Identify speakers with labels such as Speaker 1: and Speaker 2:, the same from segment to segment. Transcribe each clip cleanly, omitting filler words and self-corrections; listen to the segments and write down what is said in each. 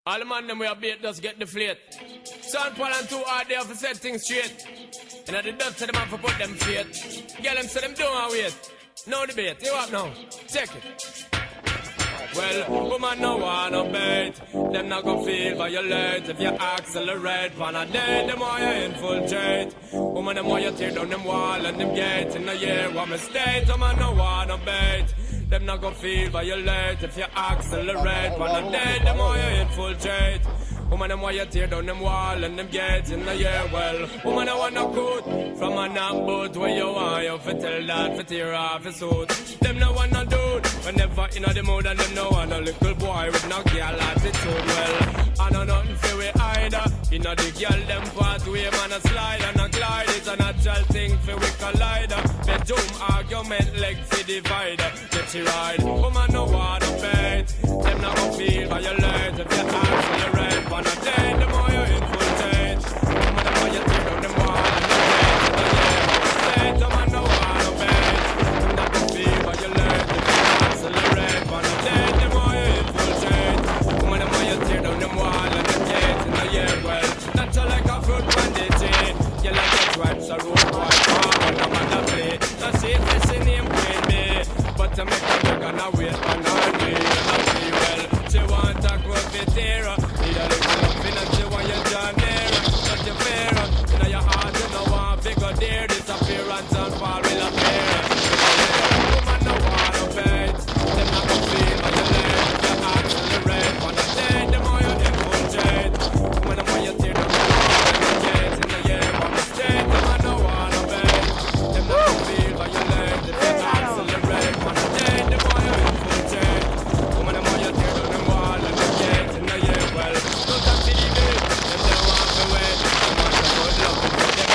Speaker 1: All the man them we have bait just get deflate. Son Paul and 2 hard they have to set things straight. And at the dust to the man for put them faith. Get them so them don't wait. No debate, you up now? Check it. Well, woman no wanna bait. Them not gon' feel violate if you accelerate. Pan a day, them why you infiltrate. Woman them why you tear down them wall and them gates. In a year, what mistake, woman no wanna bait. Them not gon' feel violate if you accelerate. Pan a day, them why you infiltrate. Woman them why you tear down them wall and them gates in the year. Well, woman I wanna coat from a knock boat where you want you fi tell that fi tear off his suit. Them no wanna dude whenever in the mood and them no want a little boy with no girl attitude. Well, I know nothing fi we either. You know the girl them pathway man a slide and a glide. It's a natural thing fi we collide. Bedroom argument leg fi divide. Get you ride. Woman no wanna bait. Them not gon' feel violate if you accelerate. On a day, the more you infiltrate. Woman, the more you tear down them wall and the gates. And the year, state, the man no wanna bait. Them not gon' feel violate if you accelerate. On a day, the more you infiltrate. Woman, the more you tear down them wall and the gates. And the year, well, natural like a fruit bandage. You like your tribes, a road boy, farm, and I'm on the play. Now see if it's in him with me. But to make a look and I wait on her knee. And I see, well, she want a quote fit here. Disappearance and fall will appear. Woman no wanna bait. Them not gon' feel violate. You accelerate. On a day, the more you infiltrate. Woman the more you tear down the wall and the gates in the year. On the state, woman no wanna bait. Them not gon' feel violate. If you accelerate. On a day, the more you infiltrate. Woman the more you tear down the wall and the gates in the year. Well, don't have to leave it. Them don't want to wait. Them want to good luck with them.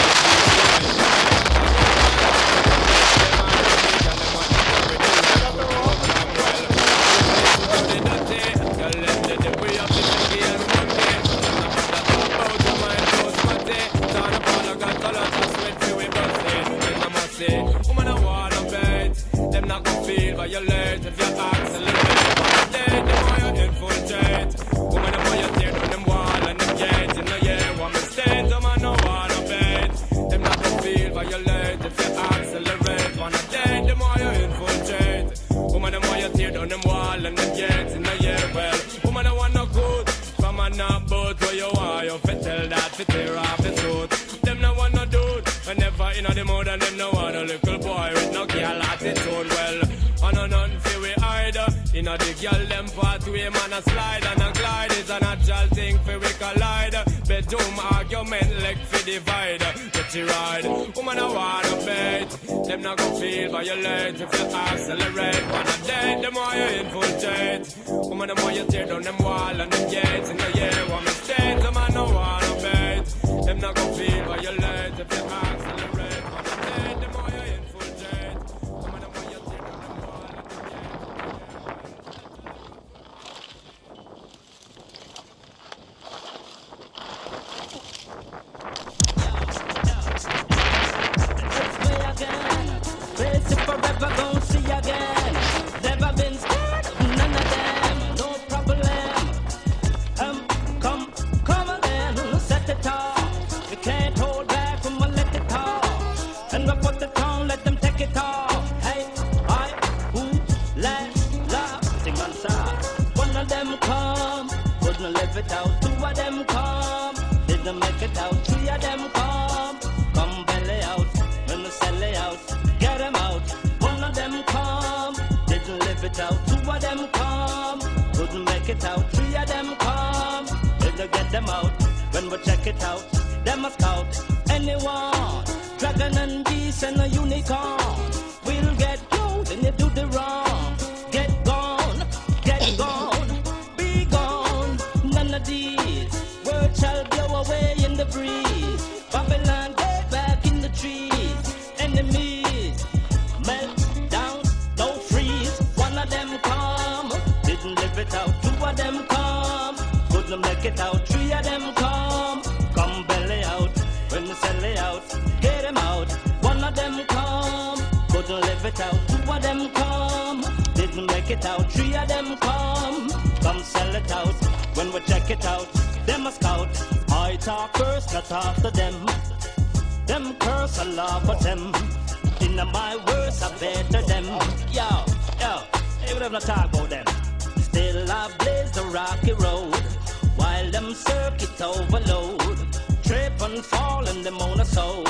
Speaker 1: Woman I wanna bait. Them not gon' feel violate if you accelerate. On the day, the more you infiltrate. Woman the more you tear down them wall and them gates in the year. One mistake, woman no wanna bait. Them not gon' feel violate if you accelerate. On the day, the more you infiltrate. Woman the more you tear down them wall and them gates in the year. Well, woman I wanna good from a knock boat where you want you fi tell that fi tear off the suit. Them no wanna do it whenever in the mood and them no want a little boy with no girl attitude. Well, I know nothing fi we either. In the girl them pathway man a slide and a glide. It's a natural thing fi we collide. Bedroom argument leg fi divide. Get you ride. Woman I wanna bait. Them not gon' feel violate if you accelerate. On a day, the more you infiltrate. Woman the more you tear down them wall and them gates in the year. One mistake, the man no wanna bait. Them not gon' feel violate if you accelerate. On a day, the more you infiltrate. Woman the more you tear down them wall and them gates.
Speaker 2: Crazy forever, gon' see again. Never been scared, none of them, no problem. Come again, set it off. You can't hold back from a let it off. And we put it on, let them take it off. Hey, who, laugh, sing on side. One of them come, couldn't live it out. 2 of them come, didn't make it out. 3 of them come belly out, when we sell it out. Get them out. One of them come, didn't live it out. 2 of them come, couldn't make it out. 3 of them come, didn't get them out. When we check it out, them must scout anyone. Dragon and beast and a unicorn. We'll get you when you do the wrong. Get gone, be gone. None of these words shall blow away in the breeze. Babylon go back in the trees. Enemies melt down, don't freeze. One of them come, didn't live it out. 2 of them come, couldn't make it out. 3 of them come belly out. When we sell it out, get them out. One of them come, couldn't live it out. 2 of them come, didn't make it out. 3 of them come sell it out. when we check it out. Them a scout, I talk first, not after them. Them curse a lot but them. In my words I better them. Yo, hey, we don't talk about them. Still I blaze the rocky road, while them circuit overload. Trip and fall and them on a soul.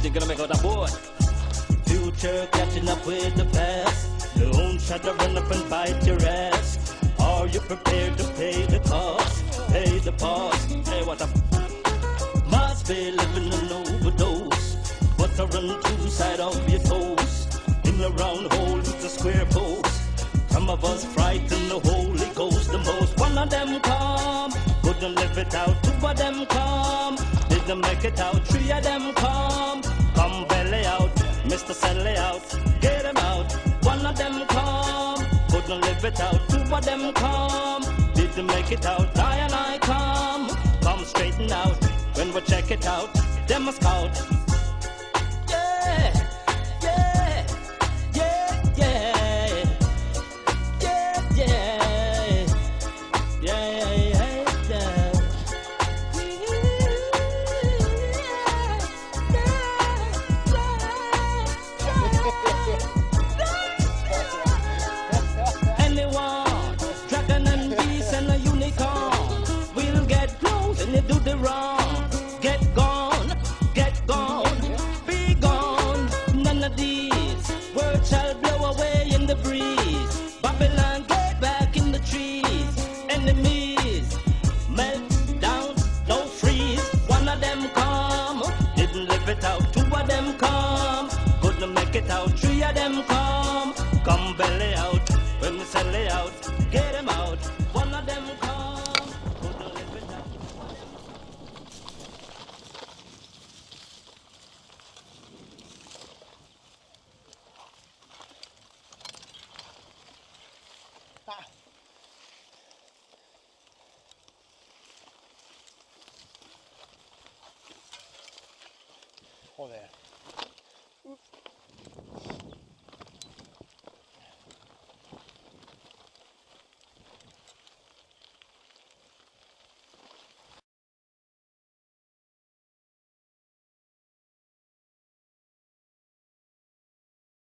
Speaker 2: They're gonna make out a board. Future catching up with the past. Your own shadow run up and bite your ass. Are you prepared to pay the cost? Pay the cost. Hey, what up? Must be living an overdose. But I run two side of your toes. In a round hole with a square post. Some of us frighten the Holy Ghost the most. One of them come, couldn't live it out. Two of them come, didn't make it out. Three of them come belly out. Mr. Sally out, get him out. One of them come, couldn't live it out. Two of them come, didn't make it out. I and I come straighten out. When we check it out, them a scout. Yeah, yeah, yeah, yeah, yeah, yeah, yeah, yeah, yeah. Anyone, dragon and beast and a unicorn will get close and they do the wrong. Get gone, be gone. None of these words shall blow away in the breeze. Babylon, get back in the trees. Enemies, melt down, don't freeze. One of them come, didn't live it out. Two of them come, couldn't make it out. Three of them come belly out. When we sell it out, get him out. One of them come, couldn't live it out.
Speaker 3: Joder.